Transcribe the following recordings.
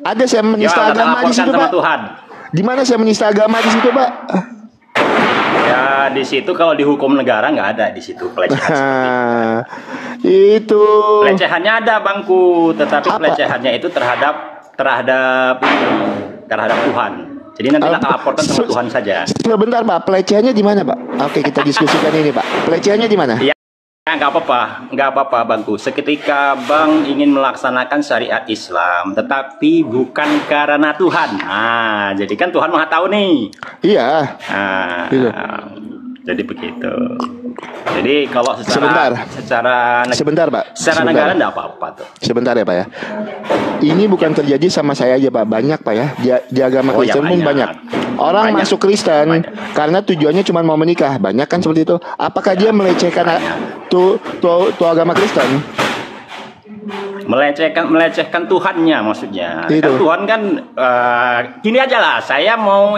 Ada saya menista Gimana agama di laporkan situ, sama Pak. Tuhan? Di mana saya menista agama di situ, Pak? Ya di situ kalau di hukum negara nggak ada di situ pelecehan seperti itu. Itu. Pelecehannya ada Bangku, tetapi Apa? pelecehannya itu terhadap Tuhan. Jadi nanti kita laporkan sama Tuhan saja. Sebentar, Pak. Pelecehannya di mana, Pak? Oke, kita diskusikan ini, Pak. Pelecehannya di mana? Ya, nggak apa-apa Bangku. Seketika Bang ingin melaksanakan syariat Islam, tetapi bukan karena Tuhan. Nah, jadi kan Tuhan Maha Tahu nih. Iya. Nah, Gitu. jadi begitu. Jadi kalau Sebentar, Pak. Secara Sebentar. negara enggak apa-apa tuh. Sebentar ya, Pak ya. Ini bukan terjadi sama saya aja, Pak. Banyak, Pak ya. Di agama Oh, ya, Kristen pun banyak. Orang Banyak. masuk Kristen Banyak. karena tujuannya cuma mau menikah. Banyak kan seperti itu. Apakah dia melecehkan tuh agama Kristen? Melecehkan Tuhannya maksudnya. Itu. Kan Tuhan kan gini aja lah. Saya mau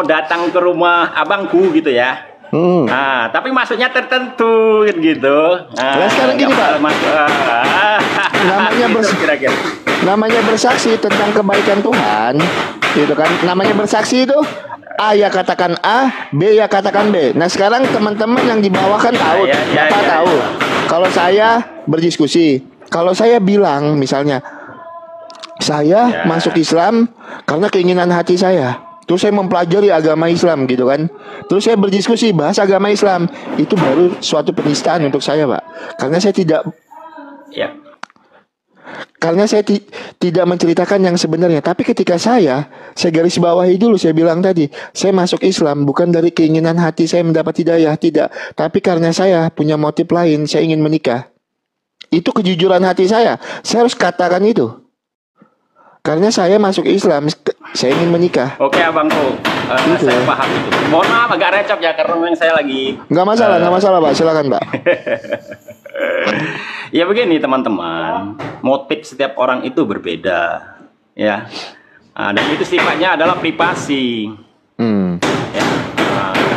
datang ke rumah abangku gitu ya. Nah, tapi maksudnya tertentu gitu. Nah, sekarang gini, Pak. Kira-kira. Namanya bersaksi tentang kebaikan Tuhan, gitu kan? Namanya bersaksi itu A ya katakan A, B ya katakan B. Nah sekarang teman-teman yang di bawah kan tahu, Bapak tahu. Kalau saya berdiskusi, kalau saya bilang misalnya saya masuk Islam karena keinginan hati saya. Terus saya mempelajari agama Islam gitu kan. Terus saya berdiskusi bahas agama Islam. Itu baru suatu penistaan untuk saya, Pak. Karena saya tidak tidak menceritakan yang sebenarnya. Tapi ketika saya garis bawahi dulu, saya bilang tadi, saya masuk Islam bukan dari keinginan hati saya mendapat hidayah, tidak. Tapi karena saya punya motif lain, saya ingin menikah. Itu kejujuran hati saya. Saya harus katakan itu. Karena saya masuk Islam, saya ingin menikah. Oke abangku, saya paham itu. Mohon maaf agak recap ya karena memang saya lagi. Nggak masalah Pak. Silakan Pak. Ya begini teman-teman, motif setiap orang itu berbeda, ya. Dan itu sifatnya adalah privasi. Ya.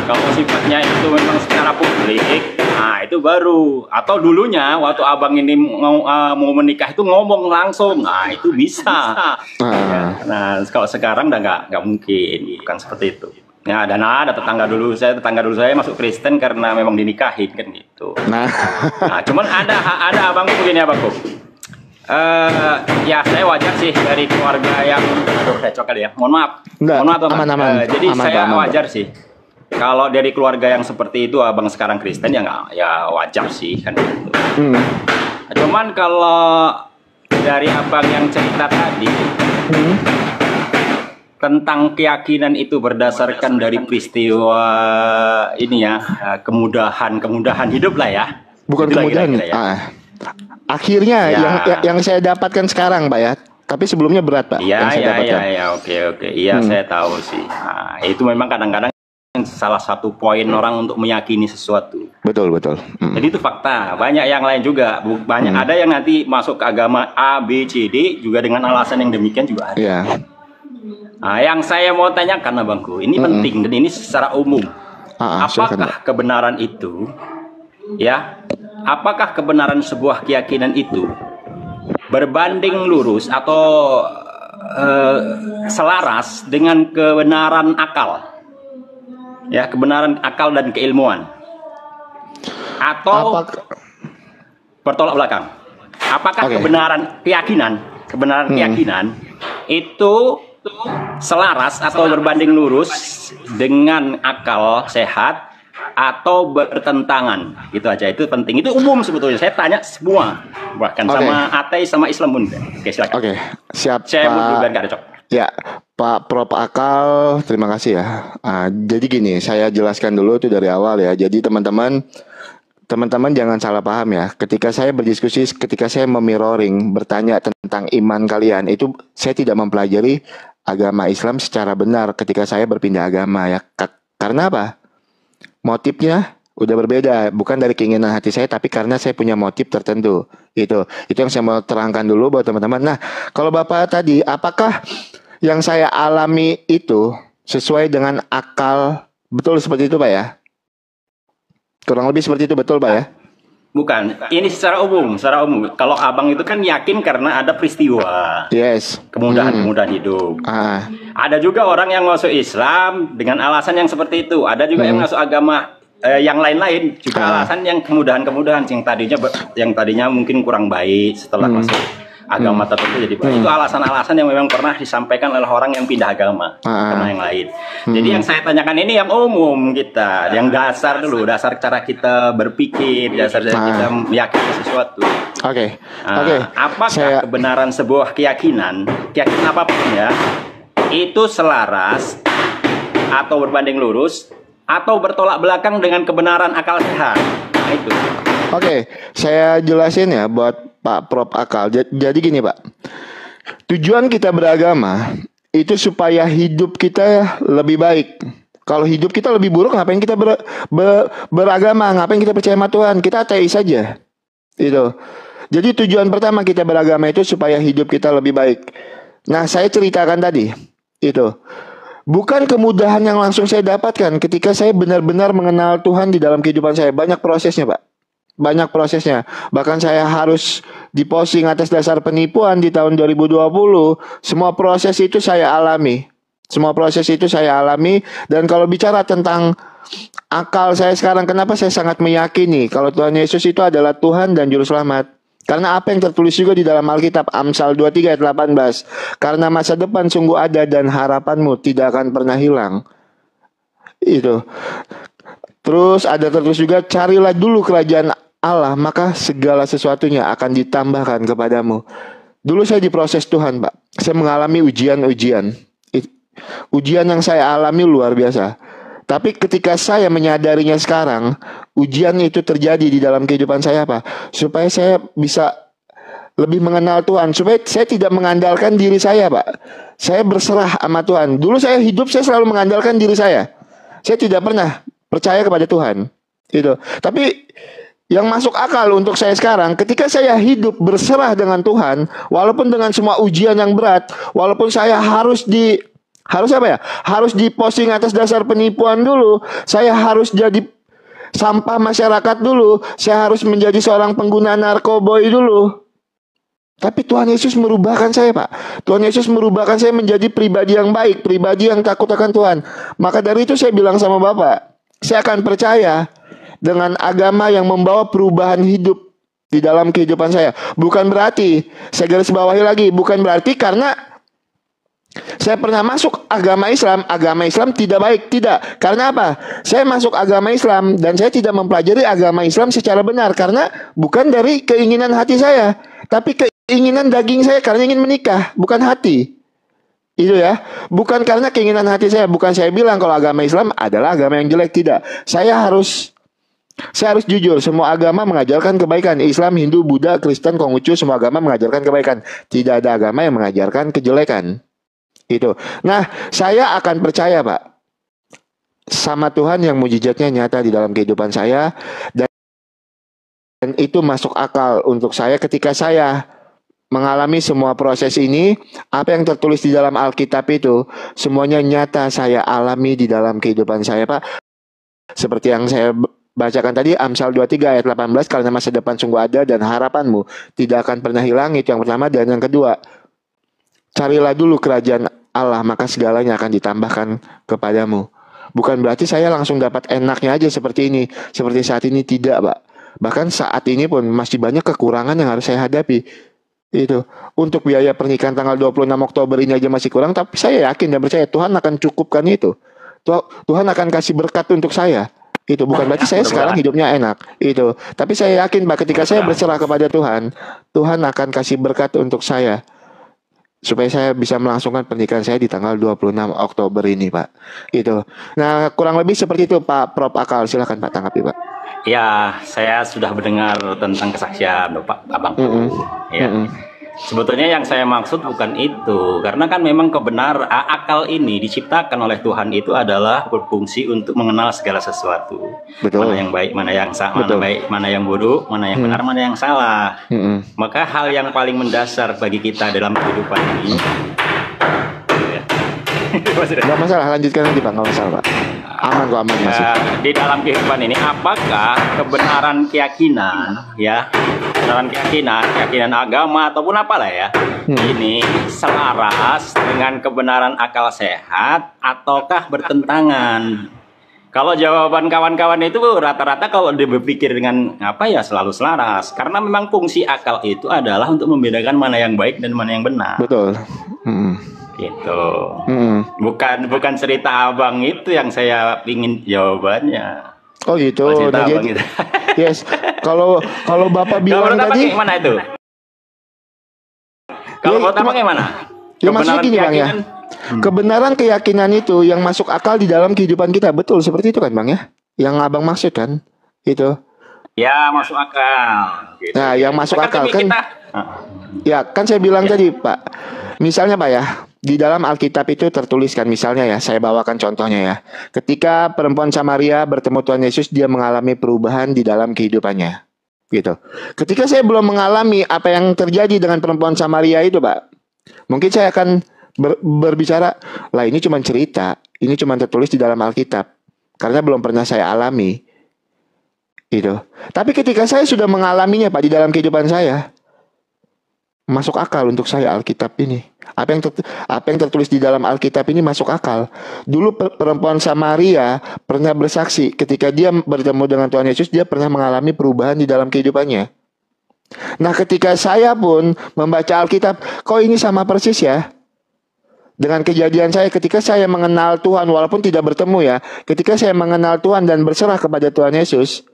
Kalau sifatnya itu memang secara publik, nah itu baru. Atau dulunya waktu abang ini mau menikah itu ngomong langsung, nah itu bisa. Ya. Nah kalau sekarang udah nggak mungkin, bukan seperti itu. Ya ada tetangga dulu saya masuk Kristen karena memang dinikahin kan gitu. Nah cuman ada abangku begini abangku. Ya saya wajar sih dari keluarga yang recok kali ya. Mohon maaf. Aman. Jadi saya wajar sih. Kalau dari keluarga yang seperti itu abang sekarang Kristen ya wajar sih kan gitu. Cuman kalau dari abang yang cerita tadi tentang keyakinan itu berdasarkan dari peristiwa ini ya kemudahan hidup lah ya. Bukan kemudahan ya. Akhirnya yang saya dapatkan sekarang Pak ya. Tapi sebelumnya berat Pak. Iya oke. Iya saya tahu sih. Nah, itu memang kadang-kadang salah satu poin orang untuk meyakini sesuatu. Betul. Jadi itu fakta. Banyak yang lain juga. Ada yang nanti masuk ke agama A, B, C, D juga dengan alasan yang demikian juga ada. Iya. Nah, yang saya mau tanyakan abangku, ini penting dan ini secara umum. Apakah kebenaran itu, ya? Apakah kebenaran sebuah keyakinan itu berbanding lurus atau selaras dengan kebenaran akal? Ya, kebenaran akal dan keilmuan. Atau bertolak belakang. Apakah kebenaran keyakinan itu selaras atau berbanding lurus dengan akal sehat atau bertentangan? Gitu aja, itu penting. Itu umum sebetulnya. Saya tanya semua, bahkan sama ateis sama Islam pun. Oke, silakan. Siap. Saya juga nggak ada cok. Ya, Pak Prof Akal, terima kasih ya. Jadi gini, saya jelaskan dulu itu dari awal ya. Jadi teman-teman jangan salah paham ya. Ketika saya berdiskusi, ketika saya memirroring, bertanya tentang iman kalian, itu saya tidak mempelajari agama Islam secara benar ketika saya berpindah agama ya. Karena apa? Motifnya udah berbeda, bukan dari keinginan hati saya, tapi karena saya punya motif tertentu. Itu yang saya mau terangkan dulu buat teman-teman. Nah, kalau Bapak tadi, apakah yang saya alami itu sesuai dengan akal? Betul seperti itu Pak ya? Kurang lebih seperti itu, betul Pak ya? Bukan, ini secara umum, secara umum. Kalau abang itu kan yakin karena ada peristiwa, Yes. kemudahan-kemudahan hidup. Ah. Ada juga orang yang masuk Islam dengan alasan yang seperti itu. Ada juga yang masuk agama yang lain-lain juga alasan yang kemudahan-kemudahan yang tadinya mungkin kurang baik setelah masuk agama tertentu jadi baik. Itu alasan-alasan yang memang pernah disampaikan oleh orang yang pindah agama karena yang lain. Jadi yang saya tanyakan ini yang umum kita, yang dasar dulu, dasar cara kita berpikir, dasar cara kita meyakini sesuatu. Oke. Apakah kebenaran sebuah keyakinan apapun ya, itu selaras atau berbanding lurus atau bertolak belakang dengan kebenaran akal sehat? Nah, itu. Oke, saya jelasin ya buat Pak Prof Akal. Jadi gini Pak, tujuan kita beragama itu supaya hidup kita lebih baik. Kalau hidup kita lebih buruk, ngapain kita beragama? Ngapain kita percaya sama Tuhan? Kita ateis saja. Itu. Jadi tujuan pertama kita beragama itu supaya hidup kita lebih baik. Nah, saya ceritakan tadi itu. Bukan kemudahan yang langsung saya dapatkan ketika saya benar-benar mengenal Tuhan di dalam kehidupan saya. Banyak prosesnya Pak. Banyak prosesnya. Bahkan saya harus diposting atas dasar penipuan di tahun 2020. Semua proses itu saya alami. Dan kalau bicara tentang akal saya sekarang, kenapa saya sangat meyakini kalau Tuhan Yesus itu adalah Tuhan dan Juru Selamat? Karena apa yang tertulis juga di dalam Alkitab, Amsal 23 ayat 18. Karena masa depan sungguh ada dan harapanmu tidak akan pernah hilang. Itu. Terus ada tertulis juga, carilah dulu kerajaan Allah, maka segala sesuatunya akan ditambahkan kepadamu. Dulu saya diproses Tuhan Pak. Saya mengalami ujian-ujian. Ujian yang saya alami luar biasa. Tapi ketika saya menyadarinya sekarang, ujian itu terjadi di dalam kehidupan saya Pak, supaya saya bisa lebih mengenal Tuhan, supaya saya tidak mengandalkan diri saya Pak. Saya berserah sama Tuhan. Dulu saya hidup, saya selalu mengandalkan diri saya. Saya tidak pernah percaya kepada Tuhan. Itu. Tapi yang masuk akal untuk saya sekarang, ketika saya hidup berserah dengan Tuhan, walaupun dengan semua ujian yang berat, walaupun saya harus diposting atas dasar penipuan dulu, saya harus jadi sampah masyarakat dulu, saya harus menjadi seorang pengguna narkoboy dulu. Tapi Tuhan Yesus merubahkan saya Pak. Tuhan Yesus merubahkan saya menjadi pribadi yang baik, pribadi yang takut akan Tuhan. Maka dari itu saya bilang sama Bapak, saya akan percaya dengan agama yang membawa perubahan hidup di dalam kehidupan saya. Bukan berarti, saya garis bawahi lagi, bukan berarti karena saya pernah masuk agama Islam tidak baik, tidak. Karena apa? Saya masuk agama Islam dan saya tidak mempelajari agama Islam secara benar karena bukan dari keinginan hati saya, tapi keinginan daging saya karena ingin menikah, bukan hati. Itu ya, bukan karena keinginan hati saya. Bukan saya bilang kalau agama Islam adalah agama yang jelek, tidak. Saya harus jujur, semua agama mengajarkan kebaikan. Islam, Hindu, Buddha, Kristen, Konghucu, semua agama mengajarkan kebaikan. Tidak ada agama yang mengajarkan kejelekan. Itu. Nah, saya akan percaya Pak sama Tuhan yang mujizatnya nyata di dalam kehidupan saya, dan itu masuk akal untuk saya ketika saya mengalami semua proses ini. Apa yang tertulis di dalam Alkitab itu semuanya nyata saya alami di dalam kehidupan saya Pak. Seperti yang saya bacakan tadi, Amsal 23 ayat 18, karena masa depan sungguh ada dan harapanmu tidak akan pernah hilang. Itu yang pertama. Dan yang kedua, carilah dulu kerajaan Allah, maka segalanya akan ditambahkan kepadamu. Bukan berarti saya langsung dapat enaknya aja seperti ini, seperti saat ini, tidak Pak. Bahkan saat ini pun masih banyak kekurangan yang harus saya hadapi. Itu. Untuk biaya pernikahan tanggal 26 Oktober ini aja masih kurang, tapi saya yakin dan percaya Tuhan akan cukupkan itu. Tuhan akan kasih berkat untuk saya. Itu bukan berarti saya sekarang hidupnya enak. Itu. Tapi saya yakin Pak, ketika saya berserah kepada Tuhan, Tuhan akan kasih berkat untuk saya, supaya saya bisa melangsungkan pernikahan saya di tanggal 26 Oktober ini Pak. Itu. Nah, kurang lebih seperti itu Pak Prof Akal. Silakan Pak tanggapi Pak. Ya, saya sudah mendengar tentang kesaksian Bapak Abang. Ya. Sebetulnya yang saya maksud bukan itu, karena kan memang akal ini diciptakan oleh Tuhan itu adalah berfungsi untuk mengenal segala sesuatu. Betul. Mana yang baik, mana yang salah, mana yang buruk, mana yang benar, mana yang salah. Maka hal yang paling mendasar bagi kita dalam kehidupan ini. Nggak masalah, lanjutkan nanti Pak, nggak masalah Pak. Aman kok, aman masih. Di dalam kehidupan ini, apakah kebenaran keyakinan, ya, keyakinan agama ataupun apalah ya, ini selaras dengan kebenaran akal sehat ataukah bertentangan? Kalau jawaban kawan-kawan itu rata-rata kalau dia berpikir dengan apa ya selalu selaras, karena memang fungsi akal itu adalah untuk membedakan mana yang baik dan mana yang benar. Betul. Gitu. Bukan cerita abang itu yang saya pingin jawabannya. Oh gitu. Cerita abang itu. Yes. Kalau Bapak bilang tadi gimana itu? Kalau menurut abang gimana? Ya maksudnya gini Bang ya. Kebenaran keyakinan itu yang masuk akal di dalam kehidupan kita. Betul seperti itu kan Bang ya? Yang abang maksud kan? Itu. Ya masuk akal gitu. Nah yang masuk akal kan ya kan saya bilang tadi Pak. Misalnya Pak ya, di dalam Alkitab itu tertuliskan misalnya ya, saya bawakan contohnya ya. Ketika perempuan Samaria bertemu Tuhan Yesus, dia mengalami perubahan di dalam kehidupannya. Gitu. Ketika saya belum mengalami apa yang terjadi dengan perempuan Samaria itu Pak, mungkin saya akan berbicara, lah ini cuma cerita, ini cuma tertulis di dalam Alkitab, karena belum pernah saya alami. Gitu. Tapi ketika saya sudah mengalaminya Pak di dalam kehidupan saya, masuk akal untuk saya Alkitab ini. Apa yang tertulis di dalam Alkitab ini masuk akal. Dulu perempuan Samaria pernah bersaksi ketika dia bertemu dengan Tuhan Yesus, dia pernah mengalami perubahan di dalam kehidupannya. Nah ketika saya pun membaca Alkitab, kok ini sama persis ya dengan kejadian saya ketika saya mengenal Tuhan, walaupun tidak bertemu ya, ketika saya mengenal Tuhan dan berserah kepada Tuhan Yesus,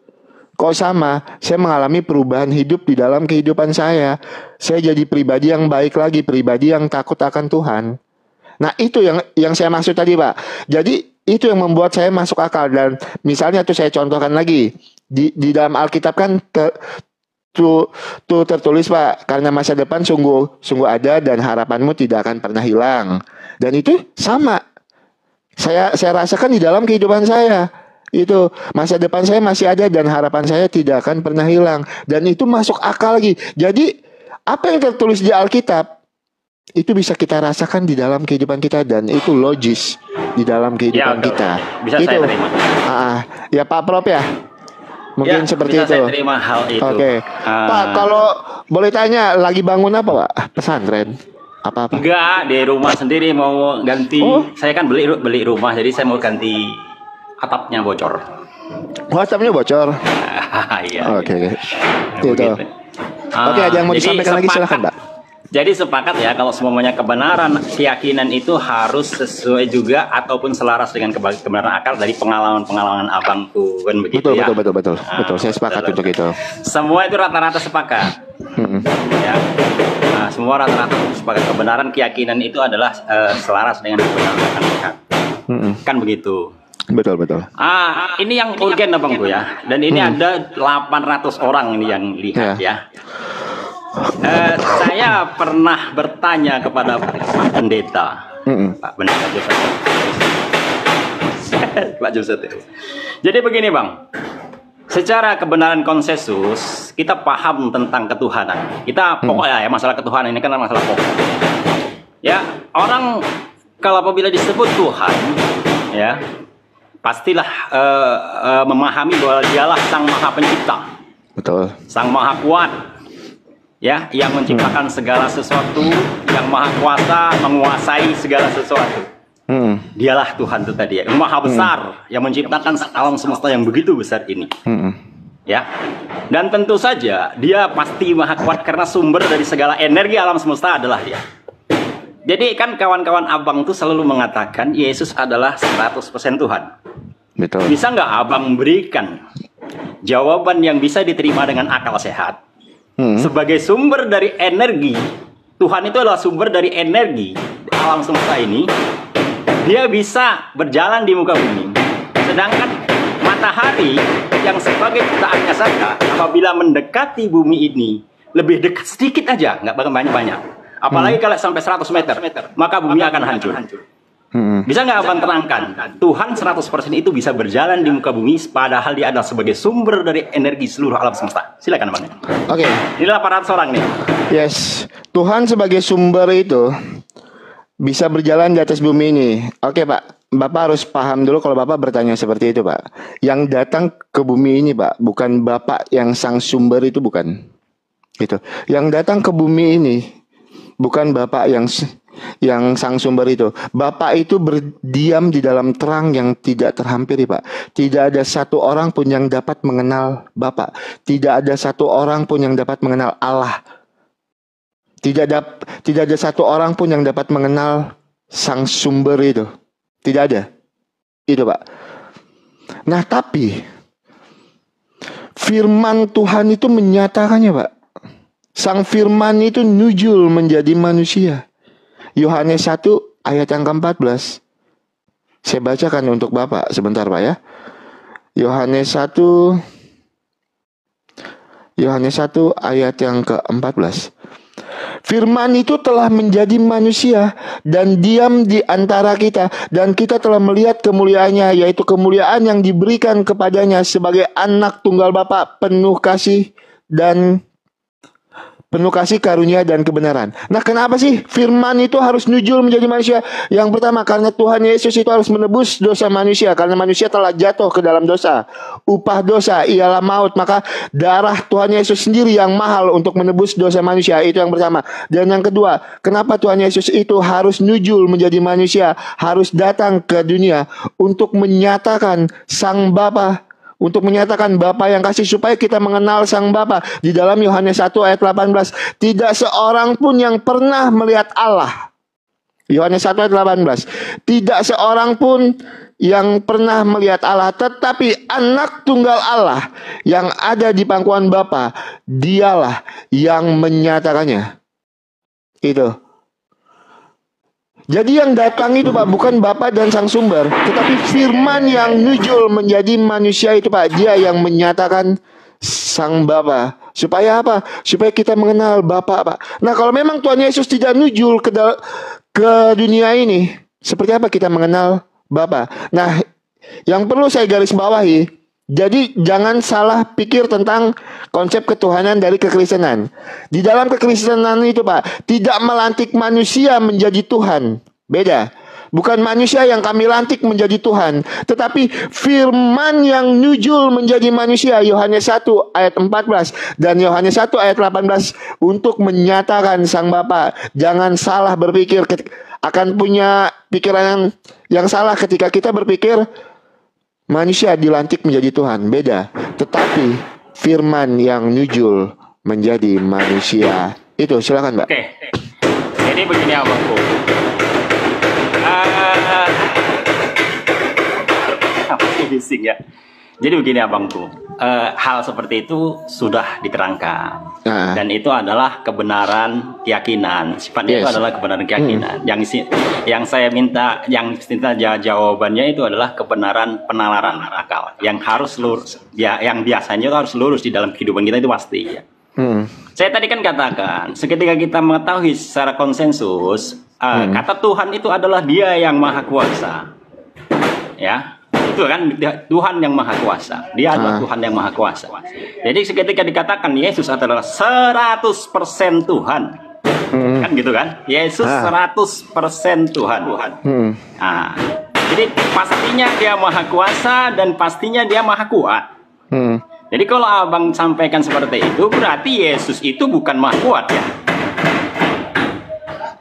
kok sama, saya mengalami perubahan hidup di dalam kehidupan saya. Saya jadi pribadi yang baik lagi, pribadi yang takut akan Tuhan. Nah itu yang saya maksud tadi Pak. Jadi itu yang membuat saya masuk akal. Dan misalnya tuh saya contohkan lagi, di dalam Alkitab kan tuh tertulis Pak, karena masa depan sungguh ada dan harapanmu tidak akan pernah hilang. Dan itu sama, saya rasakan di dalam kehidupan saya. Itu masa depan saya masih ada dan harapan saya tidak akan pernah hilang. Dan itu masuk akal lagi. Jadi apa yang tertulis di Alkitab itu bisa kita rasakan di dalam kehidupan kita, dan itu logis di dalam kehidupan kita. Bisa itu saya terima. Ya Pak Prof ya. Mungkin ya, seperti bisa itu. Saya terima hal itu. Oke. Pak, kalau boleh tanya, lagi bangun apa Pak? Pesantren? Apa? Enggak, di rumah sendiri mau ganti. Saya kan beli rumah, jadi saya mau ganti atapnya bocor. Atapnya bocor. Iya. Oke. Gitu. Oke, ada yang mau disampaikan lagi silahkan Pak. Jadi sepakat ya kalau semuanya kebenaran keyakinan itu harus sesuai juga ataupun selaras dengan kebenaran akal dari pengalaman abangku kan begitu ya. Betul. Saya sepakat untuk itu. Semua itu rata-rata sepakat. Ya. Nah, semua rata-rata sepakat kebenaran keyakinan itu adalah selaras dengan kebenaran akal. Kan begitu. Betul. Ini yang urgen abangku ya. Dan ini ada 800 orang ini yang lihat ya. Saya pernah bertanya kepada Pak Pendeta, Pak Pendeta Joseph. Pak Joseph. Jadi begini Bang, secara kebenaran konsensus kita paham tentang ketuhanan. Kita pokoknya ya masalah ketuhanan ini kan masalah pokok. Ya orang kalau apabila disebut Tuhan, ya pastilah memahami bahwa Dialah Sang Maha Pencipta. Betul. Sang Maha Kuat. Ya, yang menciptakan segala sesuatu, yang maha kuasa menguasai segala sesuatu. Dialah Tuhan itu tadi ya, yang maha besar, yang menciptakan alam semesta yang begitu besar ini. Ya, dan tentu saja dia pasti maha kuat karena sumber dari segala energi alam semesta adalah dia. Jadi kan kawan-kawan abang tuh selalu mengatakan Yesus adalah 100% Tuhan. Betul. Bisa nggak abang berikan jawaban yang bisa diterima dengan akal sehat? Sebagai sumber dari energi, Tuhan itu adalah sumber dari energi alam semesta ini. Dia bisa berjalan di muka bumi. Sedangkan matahari yang sebagai ciptaannya saja, apabila mendekati bumi ini lebih dekat sedikit aja, nggak banyak-banyak. Apalagi kalau sampai 100 meter, maka bumi akan hancur. Bisa nggak abang terangkan? Tuhan 100% itu bisa berjalan di muka bumi, padahal dia adalah sebagai sumber dari energi seluruh alam semesta. Silakan abang. Oke. Inilah 800 orang nih. Yes, Tuhan sebagai sumber itu bisa berjalan di atas bumi ini. Oke Pak, Bapak harus paham dulu kalau Bapak bertanya seperti itu, Pak. Yang datang ke bumi ini, Pak, bukan Bapak yang sang sumber itu, bukan. Gitu. Yang datang ke bumi ini bukan Bapak yang sang sumber itu. Bapak itu berdiam di dalam terang yang tidak terhampiri, Pak. Tidak ada satu orang pun yang dapat mengenal Bapak. Tidak ada satu orang pun yang dapat mengenal Allah. Tidak ada satu orang pun yang dapat mengenal sang sumber itu. Tidak ada. Itu, Pak. Nah, tapi firman Tuhan itu menyatakannya, Pak. Sang firman itu nujul menjadi manusia. Yohanes 1 ayat yang ke-14. Saya bacakan untuk Bapak sebentar, Pak, ya. Yohanes 1 ayat yang ke-14. Firman itu telah menjadi manusia dan diam di antara kita, dan kita telah melihat kemuliaannya, yaitu kemuliaan yang diberikan kepadanya sebagai anak tunggal Bapa, penuh kasih karunia dan kebenaran. Nah, kenapa sih firman itu harus nujul menjadi manusia? Yang pertama, karena Tuhan Yesus itu harus menebus dosa manusia, karena manusia telah jatuh ke dalam dosa. Upah dosa ialah maut, maka darah Tuhan Yesus sendiri yang mahal untuk menebus dosa manusia. Itu yang pertama. Dan yang kedua, kenapa Tuhan Yesus itu harus nujul menjadi manusia, harus datang ke dunia untuk menyatakan sang Bapa, untuk menyatakan Bapa yang kasih, supaya kita mengenal sang Bapa. Di dalam Yohanes 1 ayat 18, tidak seorang pun yang pernah melihat Allah. Yohanes 1 ayat 18, tidak seorang pun yang pernah melihat Allah, tetapi anak tunggal Allah yang ada di pangkuan Bapa, dialah yang menyatakannya. Itu. Jadi yang datang itu, Pak, bukan Bapa dan sang sumber, tetapi firman yang nujul menjadi manusia itu, Pak. Dia yang menyatakan sang Bapa. Supaya apa? Supaya kita mengenal Bapa, Pak. Nah, kalau memang Tuhan Yesus tidak nujul ke dunia ini, seperti apa kita mengenal Bapa? Nah, yang perlu saya garis bawahi, jadi jangan salah pikir tentang konsep ketuhanan dari kekristenan. Di dalam kekristenan itu, Pak, tidak melantik manusia menjadi Tuhan. Beda. Bukan manusia yang kami lantik menjadi Tuhan, tetapi firman yang nujul menjadi manusia. Yohanes 1 ayat 14 dan Yohanes 1 ayat 18 untuk menyatakan sang Bapa. Jangan salah berpikir, akan punya pikiran yang salah ketika kita berpikir manusia dilantik menjadi Tuhan. Beda. Tetapi firman yang nujul menjadi manusia. Itu, silakan, Mbak. Oke. Jadi begini, abangku. Apa sih bising ya? Jadi begini, abangku. Hal seperti itu sudah diterangkan. Dan itu adalah kebenaran keyakinan. Sifatnya itu adalah kebenaran keyakinan. Yang saya minta jawabannya itu adalah kebenaran penalaran akal. Yang harus lurus, ya, yang biasanya itu harus lurus di dalam kehidupan kita, itu pasti ya. Saya tadi kan katakan, seketika kita mengetahui secara konsensus, kata Tuhan itu adalah Dia yang Maha Kuasa. Ya. Itu kan Tuhan yang Maha Kuasa. Dia adalah Tuhan yang Maha Kuasa. Jadi seketika dikatakan Yesus adalah 100% Tuhan. Kan gitu kan? Yesus 100% Tuhan. Nah, jadi pastinya Dia Maha Kuasa dan pastinya Dia Maha Kuat. Jadi kalau abang sampaikan seperti itu, berarti Yesus itu bukan Maha Kuat ya?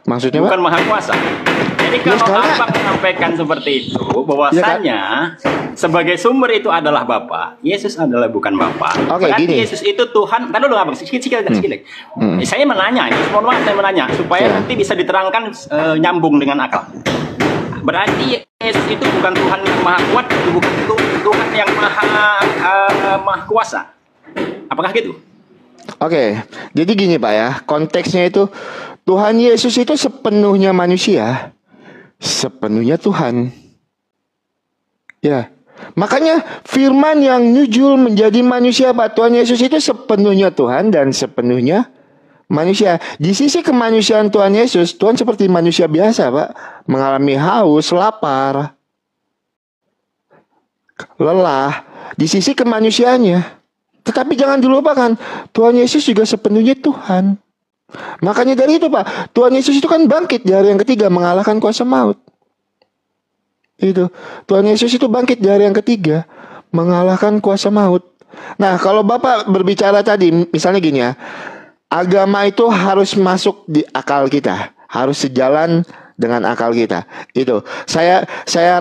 Maksudnya, bukan Maha Kuasa. Jadi kalau abang sampaikan seperti itu, bahwasanya sebagai sumber itu adalah Bapa, Yesus adalah bukan Bapa. Berarti gini. Yesus itu Tuhan. Tadi dulu abang, sedikit. Saya menanya, mohon maaf saya menanya supaya nanti bisa diterangkan nyambung dengan akal. Berarti Yesus itu bukan Tuhan yang Maha Kuat, bukan Tuhan yang Maha Kuasa. Apakah gitu? Oke, jadi gini, Pak, ya. Konteksnya itu Tuhan Yesus itu sepenuhnya manusia, sepenuhnya Tuhan. Ya. Makanya firman yang nujul menjadi manusia, Pak. Tuhan Yesus itu sepenuhnya Tuhan dan sepenuhnya manusia. Di sisi kemanusiaan Tuhan Yesus, Tuhan seperti manusia biasa, Pak. Mengalami haus, lapar, lelah. Di sisi kemanusiaannya. Tetapi jangan dilupakan, Tuhan Yesus juga sepenuhnya Tuhan. Makanya dari itu, Pak, Tuhan Yesus itu kan bangkit di hari yang ketiga, mengalahkan kuasa maut. Itu Tuhan Yesus itu bangkit di hari yang ketiga, mengalahkan kuasa maut. Nah, kalau Bapak berbicara tadi, misalnya gini ya, agama itu harus masuk di akal kita, harus sejalan dengan akal kita. Itu saya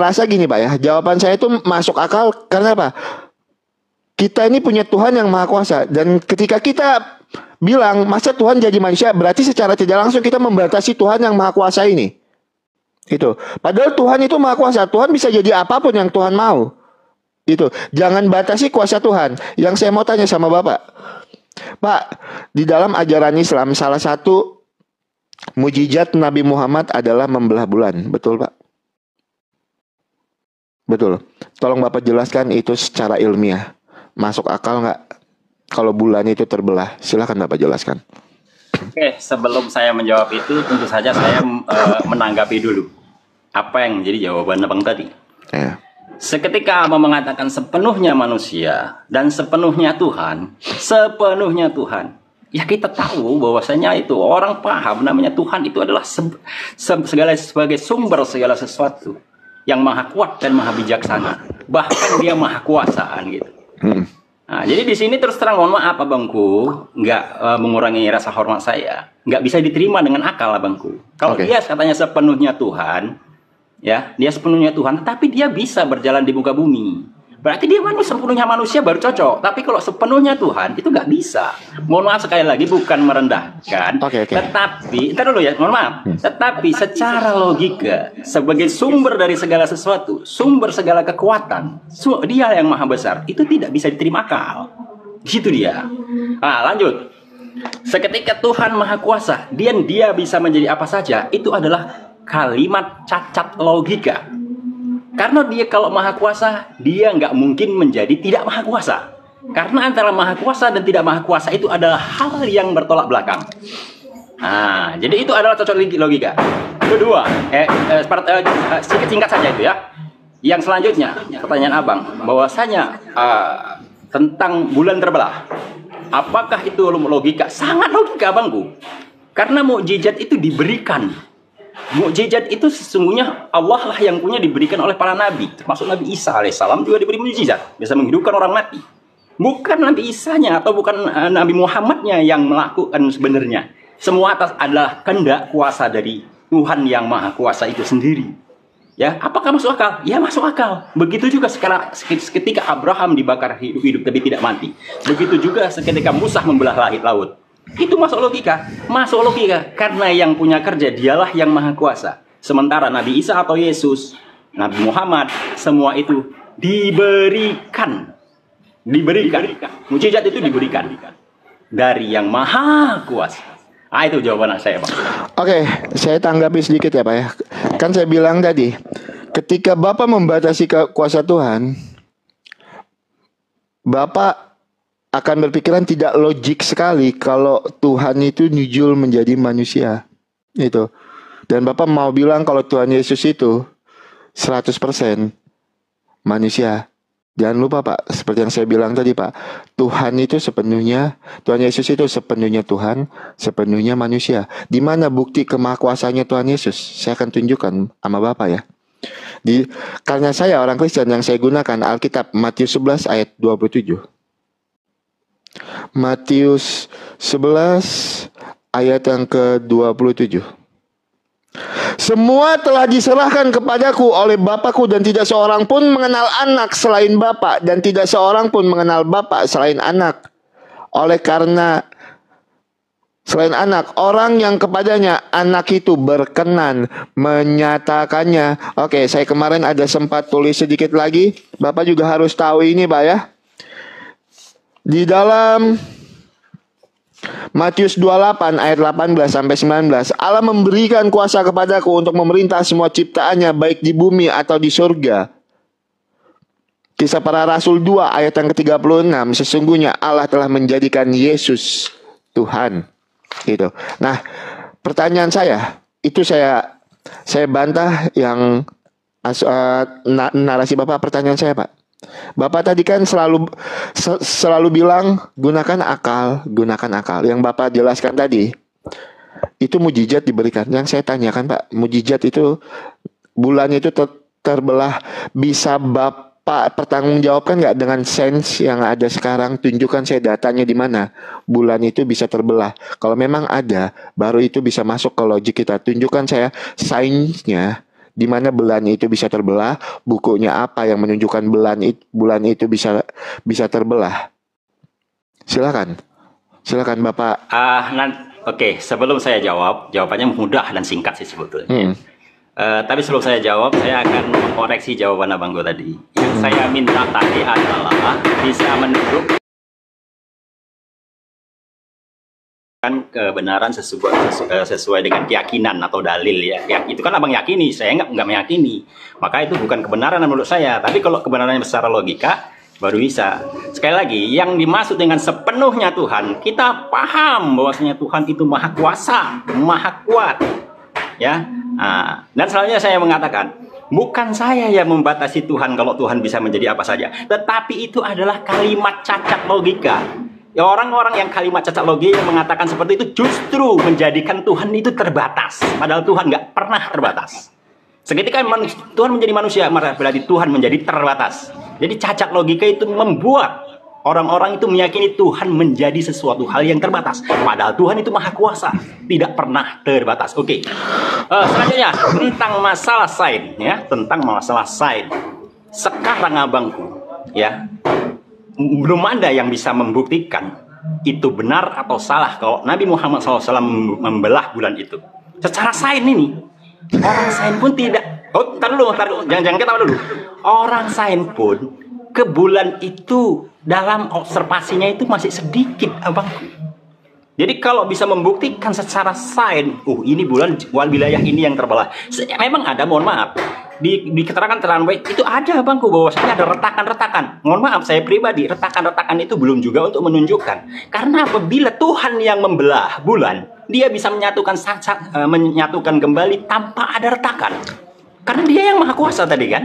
rasa gini Pak ya, jawaban saya itu masuk akal karena apa? Kita ini punya Tuhan yang maha kuasa, dan ketika kita bilang masa Tuhan jadi manusia, berarti secara tidak langsung kita membatasi Tuhan yang maha kuasa ini. Itu. Padahal Tuhan itu maha kuasa. Tuhan bisa jadi apapun yang Tuhan mau. Itu. Jangan batasi kuasa Tuhan. Yang saya mau tanya sama Bapak, Pak, di dalam ajaran Islam salah satu mujizat Nabi Muhammad adalah membelah bulan. Betul Pak? Betul. Tolong Bapak jelaskan itu secara ilmiah. Masuk akal nggak kalau bulan itu terbelah? Silakan Bapak jelaskan. Oke, sebelum saya menjawab itu, tentu saja saya menanggapi dulu apa yang menjadi jawaban Abang tadi. Ya. Seketika Abang mengatakan sepenuhnya manusia dan sepenuhnya Tuhan, ya kita tahu bahwasanya itu orang paham namanya Tuhan itu adalah segala sebagai sumber segala sesuatu yang maha kuat dan maha bijaksana, bahkan dia maha kuasaan gitu. Nah, jadi di sini terus terang mohon maaf abangku, nggak mengurangi rasa hormat saya, nggak bisa diterima dengan akal abangku. Kalau dia katanya sepenuhnya Tuhan, ya dia sepenuhnya Tuhan, tapi dia bisa berjalan di muka bumi. Berarti dia sepenuhnya manusia baru cocok. Tapi kalau sepenuhnya Tuhan itu nggak bisa. Mohon maaf sekali lagi bukan merendahkan, tetapi ntar dulu ya, mohon maaf. Tetapi secara logika sebagai sumber dari segala sesuatu, sumber segala kekuatan, dia yang maha besar itu tidak bisa diterima akal. Gitu dia. Nah, lanjut. Seketika Tuhan maha kuasa, dia bisa menjadi apa saja, itu adalah kalimat cacat logika. Karena dia kalau maha kuasa, dia nggak mungkin menjadi tidak maha kuasa. Karena antara maha kuasa dan tidak maha kuasa itu adalah hal yang bertolak belakang. Nah, jadi itu adalah cocok logika. Kedua, singkat saja itu ya. Yang selanjutnya, pertanyaan abang, bahwasanya tentang bulan terbelah. Apakah itu logika? Sangat logika abangku. Karena mukjizat itu diberikan. Mukjizat itu sesungguhnya Allah lah yang punya, diberikan oleh para nabi, termasuk Nabi Isa alaihissalam juga diberi mukjizat, bisa menghidupkan orang mati. Bukan Nabi Isanya atau bukan Nabi Muhammadnya yang melakukan sebenarnya. Semua atas adalah kehendak kuasa dari Tuhan yang maha kuasa itu sendiri. Ya, apakah masuk akal? Ya masuk akal. Begitu juga sekarang ketika Abraham dibakar hidup-hidup tapi tidak mati. Begitu juga ketika Musa membelah langit laut. Itu masuk logika, karena yang punya kerja dialah yang maha kuasa. Sementara Nabi Isa atau Yesus, Nabi Muhammad, semua itu diberikan. Mukjizat itu diberikan dari yang maha kuasa. Ah, itu jawaban saya, Pak. Oke, saya tanggapi sedikit ya Pak ya. Kan saya bilang tadi, ketika Bapak membatasi kuasa Tuhan, Bapak akan berpikiran tidak logik sekali kalau Tuhan itu nyujul menjadi manusia. Itu. Dan Bapak mau bilang kalau Tuhan Yesus itu 100% manusia. Jangan lupa Pak, seperti yang saya bilang tadi Pak, Tuhan Yesus itu sepenuhnya Tuhan, sepenuhnya manusia. Di mana bukti kemahakuasaannya Tuhan Yesus? Saya akan tunjukkan sama Bapak ya. Karena saya orang Kristen, yang saya gunakan Alkitab Matius 11 ayat 27. Matius 11 ayat yang ke-27. Semua telah diserahkan kepadaku oleh Bapakku, dan tidak seorang pun mengenal anak selain Bapa, dan tidak seorang pun mengenal Bapa selain anak. Oleh karena selain anak, orang yang kepadanya anak itu berkenan menyatakannya. Oke, saya kemarin ada sempat tulis sedikit lagi. Bapak juga harus tahu ini Pak ya. Di dalam Matius 28 ayat 18 sampai 19, Allah memberikan kuasa kepadaku untuk memerintah semua ciptaannya, baik di bumi atau di surga. Kisah Para Rasul 2 ayat yang ke-36, sesungguhnya Allah telah menjadikan Yesus Tuhan. Gitu. Nah, pertanyaan saya, itu saya bantah yang narasi Bapak. Pertanyaan saya Pak, Bapak tadi kan selalu bilang gunakan akal. Yang Bapak jelaskan tadi itu mujizat diberikan. Yang saya tanyakan Pak, mujizat itu bulan itu terbelah, bisa Bapak pertanggungjawabkan nggak dengan sains yang ada sekarang? Tunjukkan saya datanya di mana bulan itu bisa terbelah. Kalau memang ada, baru itu bisa masuk ke logik kita. Tunjukkan saya sainsnya di mana bulan itu bisa terbelah, bukunya apa yang menunjukkan bulan itu bisa terbelah. Silakan Bapak. Oke, sebelum saya jawab, jawabannya mudah dan singkat sih sebetulnya. Tapi sebelum saya jawab, saya akan mengkoreksi jawaban Abangku tadi. Yang saya minta tadi adalah bisa menunjukkan kebenaran sesuai dengan keyakinan atau dalil ya. Itu kan Abang yakini, saya nggak meyakini. Maka itu bukan kebenaran menurut saya. Tapi kalau kebenarannya secara logika, baru bisa. Sekali lagi, yang dimaksud dengan sepenuhnya Tuhan, kita paham bahwasanya Tuhan itu maha kuasa, maha kuat, ya. Dan selanjutnya saya mengatakan, bukan saya yang membatasi Tuhan kalau Tuhan bisa menjadi apa saja, tetapi itu adalah kalimat cacat logika. Ya, orang-orang yang kalimat cacat logika yang mengatakan seperti itu justru menjadikan Tuhan itu terbatas, padahal Tuhan nggak pernah terbatas. Seketika Tuhan menjadi manusia, berarti Tuhan menjadi terbatas. Jadi cacat logika itu membuat orang-orang itu meyakini Tuhan menjadi sesuatu hal yang terbatas. Padahal Tuhan itu maha kuasa, tidak pernah terbatas. Oke. Selanjutnya tentang masalah sains, ya, tentang masalah sains. Sekarang Abangku, ya, belum ada yang bisa membuktikan itu benar atau salah kalau Nabi Muhammad SAW membelah bulan itu. Secara sains ini, orang sains pun tidak. Tar dulu, jangan ketawa dulu. Orang sains pun ke bulan itu dalam observasinya itu masih sedikit, Abang. Jadi kalau bisa membuktikan secara sains, ini bulan wilayah ini yang terbelah. Memang ada, mohon maaf. Di keterangan baik itu ada, Bangku, bahwasanya ada retakan-retakan. Mohon maaf, saya pribadi, retakan-retakan itu belum juga untuk menunjukkan. Karena apabila Tuhan yang membelah bulan, dia bisa menyatukan kembali tanpa ada retakan. Karena dia yang maha kuasa tadi kan.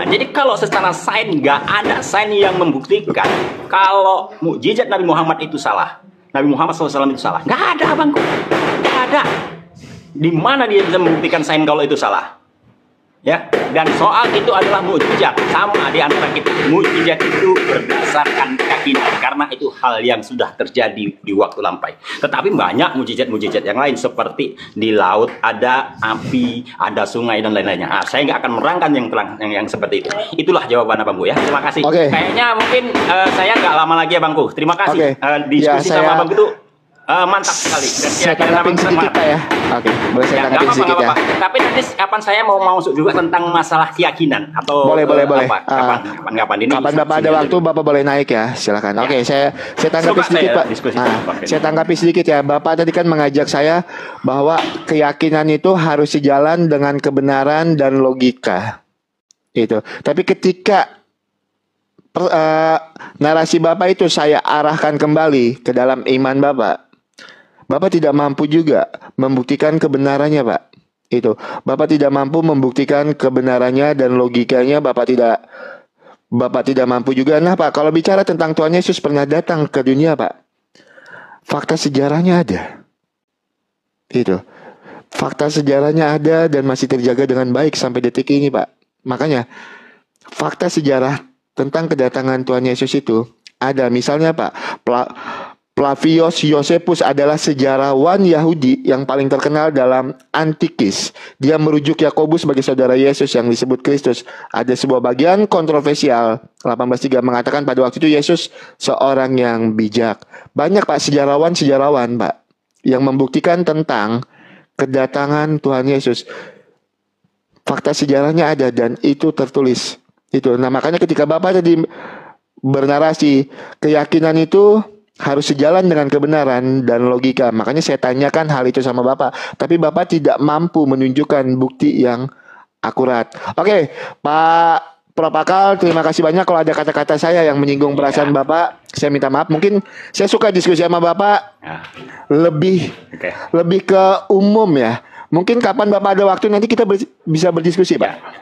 Jadi kalau secara sains nggak ada sains yang membuktikan kalau mukjizat Nabi Muhammad itu salah, Nabi Muhammad SAW itu salah, nggak ada, Bangku, nggak ada. Di mana dia bisa membuktikan sains kalau itu salah? Ya, dan soal itu adalah mukjizat, sama di antara kita. Mukjizat itu berdasarkan keyakinan karena itu hal yang sudah terjadi di waktu lampau. Tetapi banyak mukjizat-mukjizat yang lain seperti di laut ada api, ada sungai dan lain-lainnya. Saya nggak akan merangkan yang seperti itu. Itulah jawaban Abangku ya. Terima kasih. Kayaknya mungkin saya nggak lama lagi ya Bangku. Terima kasih. Diskusi sama Abangku itu mantap sekali. Dan saya tanggapin sedikit ya. Boleh saya tanggapin sedikit ya. Tapi nanti kapan saya mau masuk juga tentang masalah keyakinan atau boleh. Kapan ini? Kapan Bapak ada waktu, Bapak boleh naik ya. Silakan. Oke, saya tanggapi sedikit, Pak. Saya tanggapi sedikit ya. Bapak tadi kan mengajak saya bahwa keyakinan itu harus sejalan dengan kebenaran dan logika. Itu. Tapi ketika narasi Bapak itu saya arahkan kembali ke dalam iman Bapak tidak mampu juga membuktikan kebenarannya, Pak. Itu. Bapak tidak mampu membuktikan kebenarannya dan logikanya Bapak tidak mampu juga. Nah, Pak, kalau bicara tentang Tuhan Yesus pernah datang ke dunia, Pak, fakta sejarahnya ada. Itu. Fakta sejarahnya ada dan masih terjaga dengan baik sampai detik ini, Pak. Makanya fakta sejarah tentang kedatangan Tuhan Yesus itu ada. Misalnya, Pak, Flavius Josephus adalah sejarawan Yahudi yang paling terkenal dalam Antikis. Dia merujuk Yakobus sebagai saudara Yesus yang disebut Kristus. Ada sebuah bagian kontroversial 18:3 mengatakan pada waktu itu Yesus seorang yang bijak. Banyak, Pak, sejarawan Pak, yang membuktikan tentang kedatangan Tuhan Yesus. Fakta sejarahnya ada dan itu tertulis. Itu. Nah, makanya ketika Bapak tadi bernarasi, keyakinan itu harus sejalan dengan kebenaran dan logika. Makanya saya tanyakan hal itu sama Bapak. Tapi Bapak tidak mampu menunjukkan bukti yang akurat. Oke, Pak Prof. Akal, terima kasih banyak. Kalau ada kata-kata saya yang menyinggung perasaan Bapak, saya minta maaf. Mungkin saya suka diskusi sama Bapak lebih ke umum ya. Mungkin kapan Bapak ada waktu nanti kita bisa berdiskusi, Pak.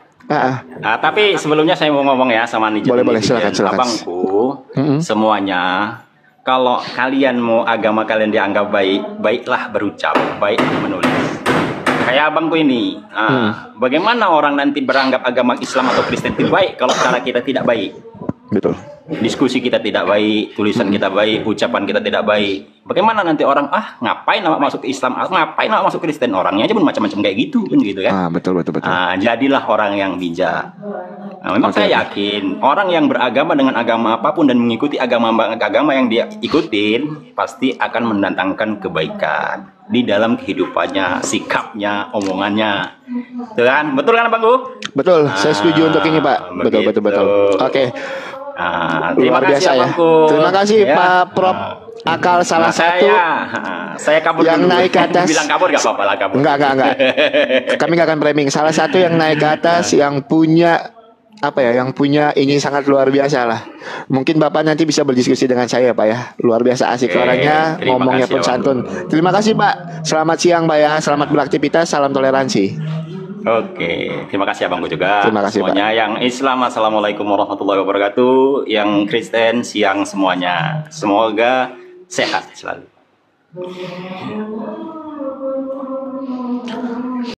Tapi sebelumnya saya mau ngomong ya sama netizen. Boleh, silakan. Abangku, semuanya, kalau kalian mau agama kalian dianggap baik, baiklah berucap, baiklah menulis. kayak abangku ini. Bagaimana orang nanti beranggap agama Islam atau Kristen itu baik kalau cara kita tidak baik? Betul. Diskusi kita tidak baik, tulisan kita baik, ucapan kita tidak baik. Bagaimana nanti orang ngapain awak masuk ke Islam, ngapain awak masuk Kristen? Orangnya aja pun macam-macam kayak gitu kan gitu kan. Betul. Jadilah orang yang bijak. Memang saya yakin orang yang beragama dengan agama apapun dan mengikuti agama yang dia ikutin pasti akan mendatangkan kebaikan di dalam kehidupannya, sikapnya, omongannya. Betul kan Abangku? Betul, saya setuju untuk ini Pak. Betul. Oke. Terima Luar kasih biasa ya. Abangku. Terima kasih Ya. Pak Prof. Akal salah satu saya kabur yang dulu. naik ke atas. Bilang kabur gak apa-apa lah kabur. Enggak. Kami nggak akan framing. Salah satu yang naik ke atas yang punya yang punya ini sangat luar biasa lah. Mungkin Bapak nanti bisa berdiskusi dengan saya Pak ya. Luar biasa asik orangnya, terima ngomongnya kasih, pun santun. Terima kasih Pak. Selamat siang Pak ya. Selamat beraktivitas. Salam toleransi. Oke, terima kasih Abangku juga. Terima kasih, semuanya. Yang Islam, assalamualaikum warahmatullahi wabarakatuh. Yang Kristen, siang semuanya. Semoga sehat selalu.